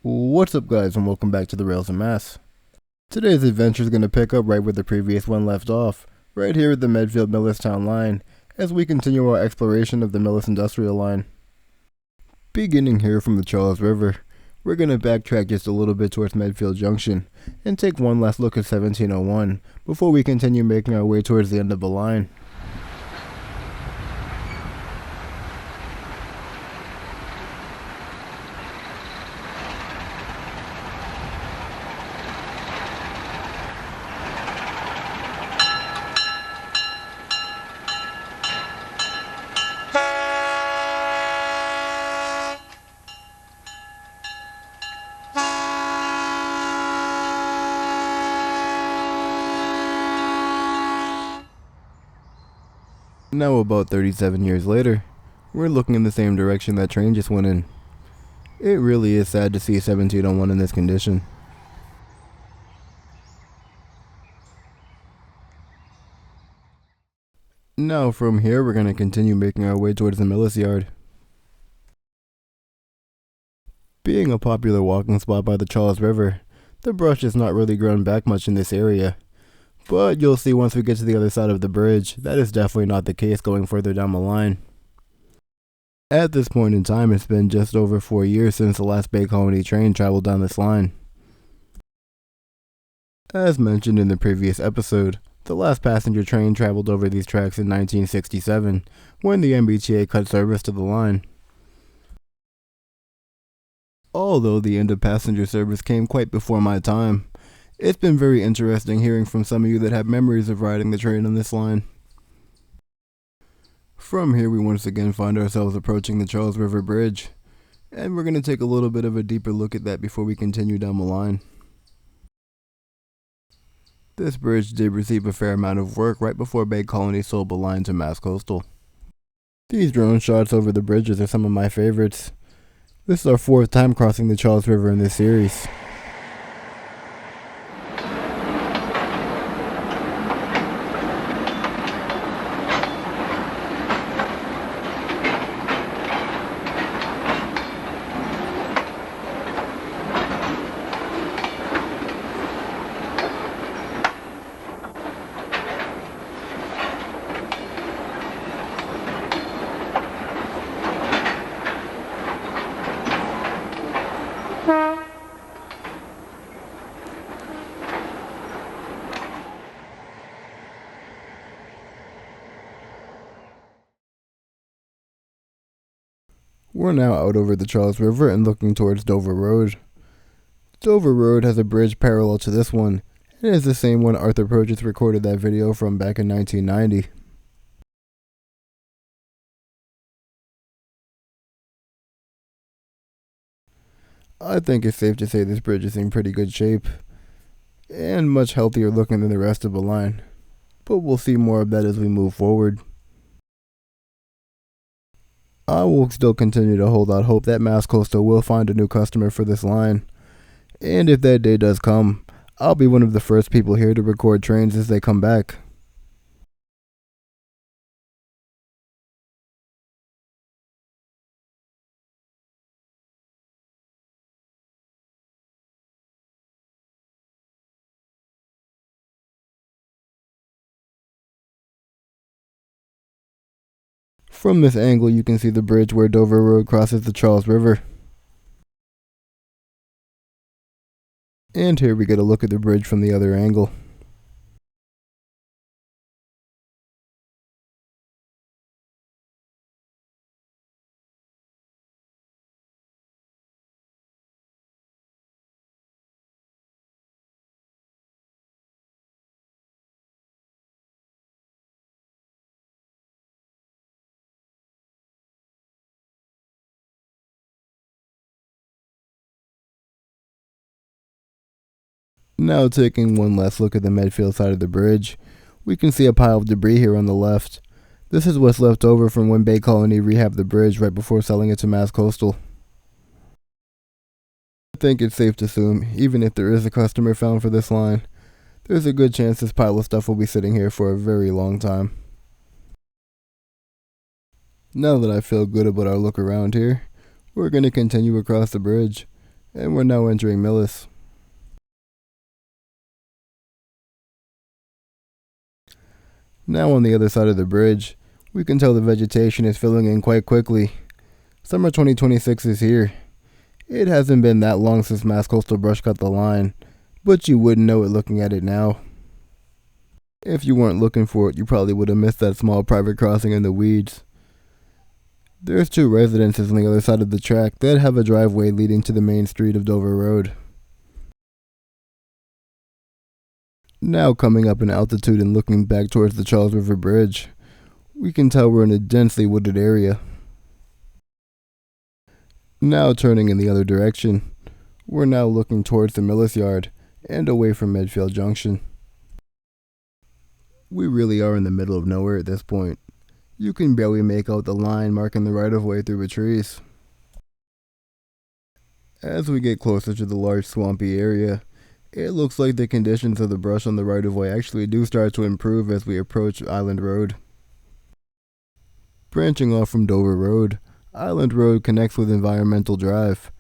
What's up, guys, and welcome back to the Rails and Mass. Today's adventure is going to pick up right where the previous one left off, right here at the Medfield Millistown line, as we continue our exploration of the Millis Industrial Line. Beginning here from the Charles River, we're going to backtrack just a little bit towards Medfield Junction, and take one last look at 1701, before we continue making our way towards the end of the line. Now about 37 years later, we're looking in the same direction that train just went in. It really is sad to see 1701 in this condition. Now from here we're going to continue making our way towards the Millis yard. Being a popular walking spot by the Charles River, the brush has not really grown back much in this area. But you'll see once we get to the other side of the bridge, that is definitely not the case going further down the line. At this point in time, it's been just over 4 years since the last Bay Colony train traveled down this line. As mentioned in the previous episode, the last passenger train traveled over these tracks in 1967, when the MBTA cut service to the line. Although the end of passenger service came quite before my time, it's been very interesting hearing from some of you that have memories of riding the train on this line. From here we once again find ourselves approaching the Charles River Bridge, and we're going to take a little bit of a deeper look at that before we continue down the line. This bridge did receive a fair amount of work right before Bay Colony sold the line to Mass Coastal. These drone shots over the bridges are some of my favorites. This is our 4th time crossing the Charles River in this series. We're now out over the Charles River and looking towards Dover Road. Dover Road has a bridge parallel to this one, and is the same one Arthur Purchase recorded that video from back in 1990. I think it's safe to say this bridge is in pretty good shape, and much healthier looking than the rest of the line, but we'll see more of that as we move forward. I will still continue to hold out hope that Mass Coastal will find a new customer for this line, and if that day does come, I'll be one of the first people here to record trains as they come back. From this angle you can see the bridge where Dover Road crosses the Charles River. And here we get a look at the bridge from the other angle. Now taking one last look at the Medfield side of the bridge, we can see a pile of debris here on the left. This is what's left over from when Bay Colony rehabbed the bridge right before selling it to Mass Coastal. I think it's safe to assume, even if there is a customer found for this line, there's a good chance this pile of stuff will be sitting here for a very long time. Now that I feel good about our look around here, we're going to continue across the bridge, and we're now entering Millis. Now on the other side of the bridge, we can tell the vegetation is filling in quite quickly. Summer 2026 is here. It hasn't been that long since Mass Coastal Brush cut the line, but you wouldn't know it looking at it now. If you weren't looking for it, you probably would have missed that small private crossing in the weeds. There's 2 residences on the other side of the track that have a driveway leading to the main street of Dover Road. Now coming up in altitude and looking back towards the Charles River Bridge, we can tell we're in a densely wooded area. Now turning in the other direction, we're now looking towards the Millis yard and away from Medfield Junction. We really are in the middle of nowhere at this point. You can barely make out the line marking the right-of-way through the trees. As we get closer to the large swampy area, it looks like the conditions of the brush on the right-of-way actually do start to improve as we approach Island Road. Branching off from Dover Road, Island Road connects with Environmental Drive,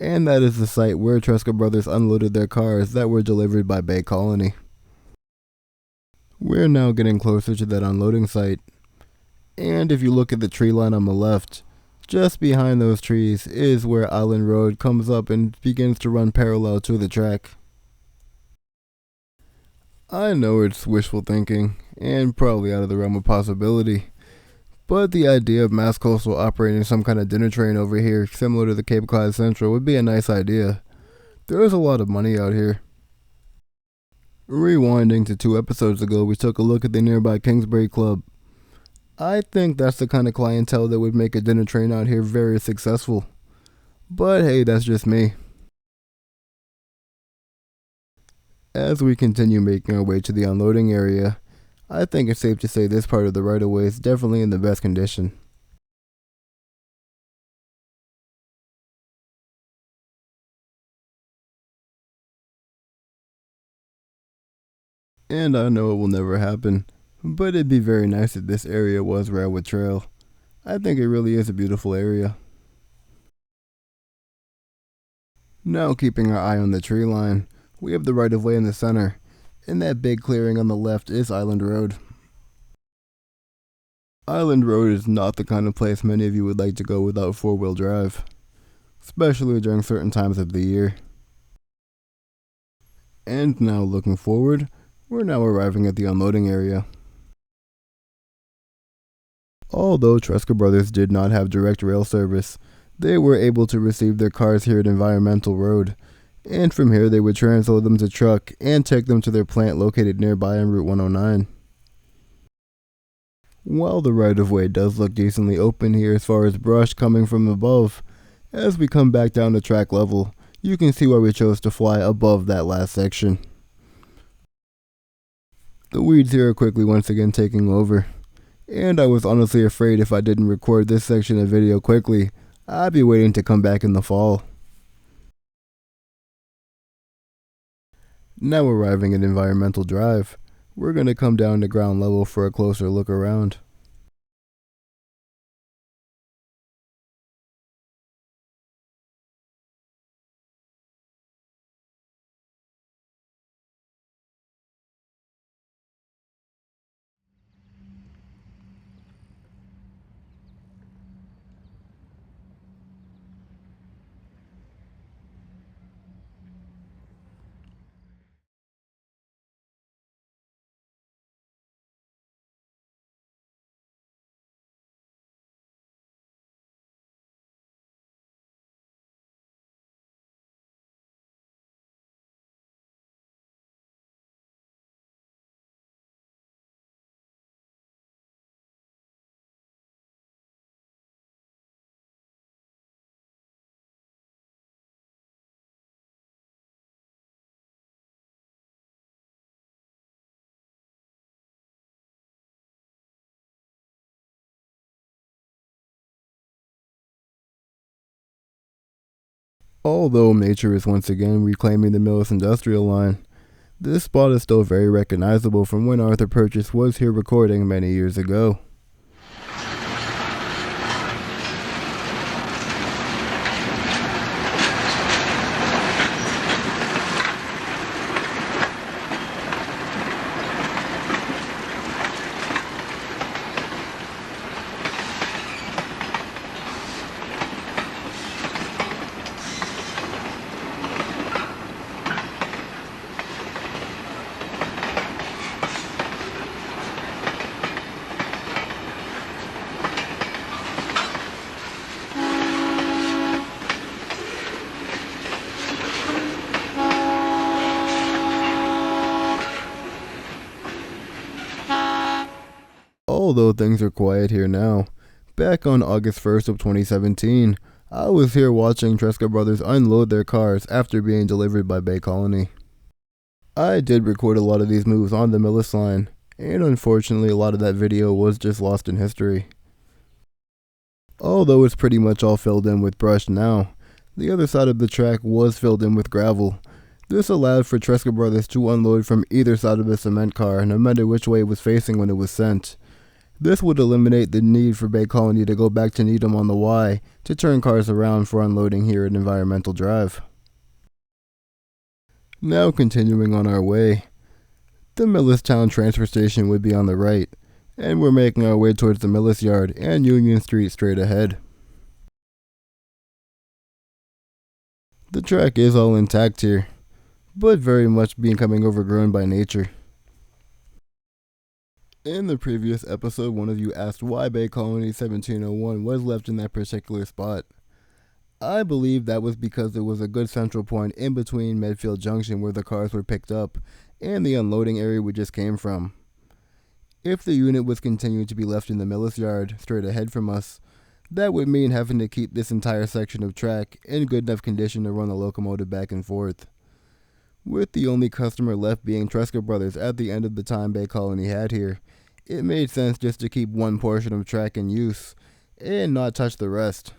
and that is the site where Tresca Bros unloaded their cars that were delivered by Bay Colony. We're now getting closer to that unloading site, and if you look at the tree line on the left, just behind those trees is where Island Road comes up and begins to run parallel to the track. I know it's wishful thinking, and probably out of the realm of possibility, but the idea of Mass Coastal operating some kind of dinner train over here similar to the Cape Cod Central would be a nice idea. There is a lot of money out here. Rewinding to 2 episodes ago, we took a look at the nearby Kingsbury Club. I think that's the kind of clientele that would make a dinner train out here very successful. But hey, that's just me. As we continue making our way to the unloading area, I think it's safe to say this part of the right-of-way is definitely in the best condition. And I know it will never happen, but it'd be very nice if this area was Railwood Trail. I think it really is a beautiful area. Now keeping our eye on the tree line, we have the right-of-way in the center, and that big clearing on the left is Island Road. Island Road is not the kind of place many of you would like to go without 4-wheel drive, especially during certain times of the year. And now looking forward, we're now arriving at the unloading area. Although Tresca Bros did not have direct rail service, they were able to receive their cars here at Environmental Road, and from here they would transload them to truck and take them to their plant located nearby on Route 109. While the right-of-way does look decently open here as far as brush coming from above, as we come back down to track level, you can see why we chose to fly above that last section. The weeds here are quickly once again taking over, and I was honestly afraid if I didn't record this section of video quickly, I'd be waiting to come back in the fall. Now arriving at Environmental Drive, we're going to come down to ground level for a closer look around. Although nature is once again reclaiming the Millis Industrial Line, this spot is still very recognizable from when Arthur Purchase was here recording many years ago. Although things are quiet here now, back on August 1st of 2017, I was here watching Tresca Bros unload their cars after being delivered by Bay Colony. I did record a lot of these moves on the Millis line, and unfortunately a lot of that video was just lost in history. Although it's pretty much all filled in with brush now, the other side of the track was filled in with gravel. This allowed for Tresca Bros to unload from either side of a cement car, no matter which way it was facing when it was sent. This would eliminate the need for Bay Colony to go back to Needham on the Y to turn cars around for unloading here at Environmental Drive. Now continuing on our way, the Millistown transfer station would be on the right, and we're making our way towards the Millis yard and Union Street straight ahead. The track is all intact here, but very much becoming overgrown by nature. In the previous episode, one of you asked why Bay Colony 1701 was left in that particular spot. I believe that was because it was a good central point in between Medfield Junction where the cars were picked up and the unloading area we just came from. If the unit was continuing to be left in the Millis yard straight ahead from us, that would mean having to keep this entire section of track in good enough condition to run the locomotive back and forth. With the only customer left being Tresca Bros at the end of the time Bay Colony had here, it made sense just to keep one portion of track in use and not touch the rest.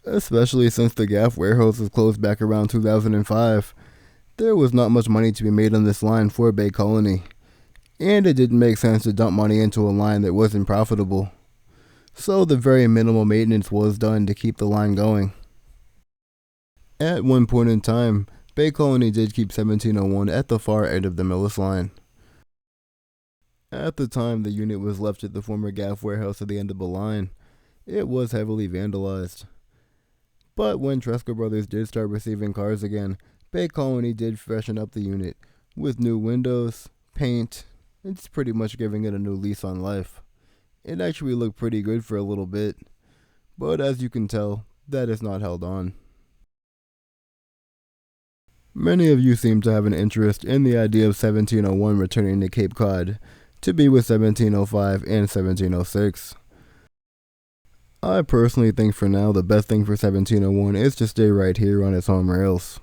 Especially since the gaff warehouse was closed back around 2005, there was not much money to be made on this line for Bay Colony, and it didn't make sense to dump money into a line that wasn't profitable. So the very minimal maintenance was done to keep the line going. At one point in time, Bay Colony did keep 1701 at the far end of the Millis line. At the time the unit was left at the former gaff warehouse at the end of the line, it was heavily vandalized. But when Tresca Bros did start receiving cars again, Bay Colony did freshen up the unit with new windows, paint, and it's pretty much giving it a new lease on life. It actually looked pretty good for a little bit, but as you can tell, that is not held on. Many of you seem to have an interest in the idea of 1701 returning to Cape Cod to be with 1705 and 1706. I personally think for now the best thing for 1701 is to stay right here on its home rails.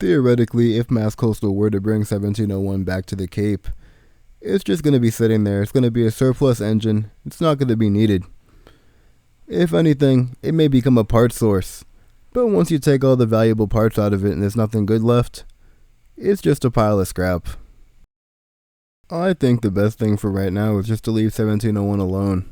Theoretically, if Mass Coastal were to bring 1701 back to the Cape, it's just going to be sitting there. It's going to be a surplus engine. It's not going to be needed. If anything, it may become a part source. But once you take all the valuable parts out of it and there's nothing good left, it's just a pile of scrap. I think the best thing for right now is just to leave 1701 alone.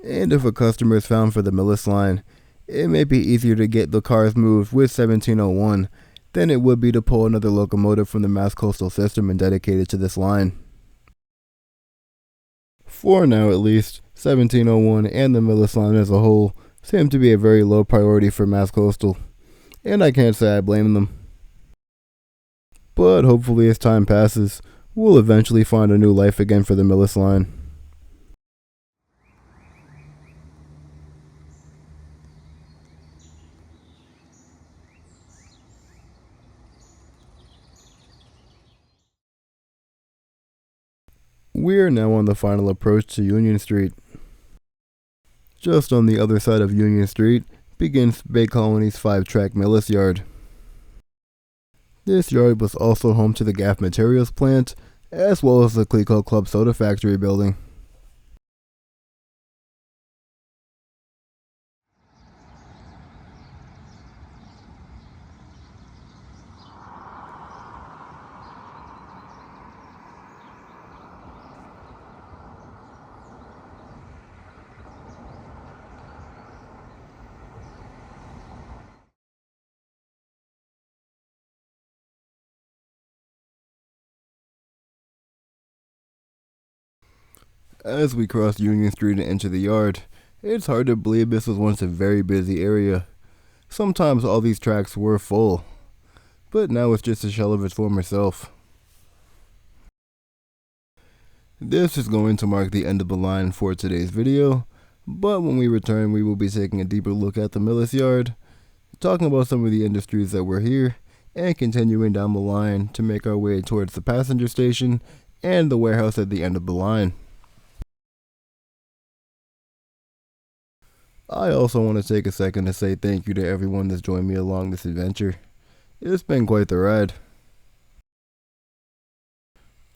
And if a customer is found for the Millis line, it may be easier to get the cars moved with 1701 than it would be to pull another locomotive from the Mass Coastal system and dedicate it to this line. For now at least, 1701 and the Millis line as a whole seem to be a very low priority for Mass Coastal, and I can't say I blame them. But hopefully as time passes, we'll eventually find a new life again for the Millis line. We are now on the final approach to Union Street. Just on the other side of Union Street begins Bay Colony's 5-track Millis yard. This yard was also home to the Gaff Materials plant, as well as the Cliquot Club Soda Factory building. As we cross Union Street and enter the yard, it's hard to believe this was once a very busy area. Sometimes all these tracks were full, but now it's just a shell of its former self. This is going to mark the end of the line for today's video, but when we return we will be taking a deeper look at the Millis yard, talking about some of the industries that were here, and continuing down the line to make our way towards the passenger station and the warehouse at the end of the line. I also want to take a second to say thank you to everyone that's joined me along this adventure. It's been quite the ride.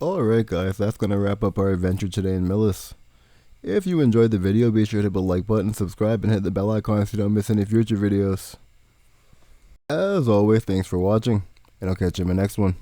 Alright guys, that's going to wrap up our adventure today in Millis. If you enjoyed the video, be sure to hit the like button, subscribe, and hit the bell icon so you don't miss any future videos. As always, thanks for watching, and I'll catch you in my next one.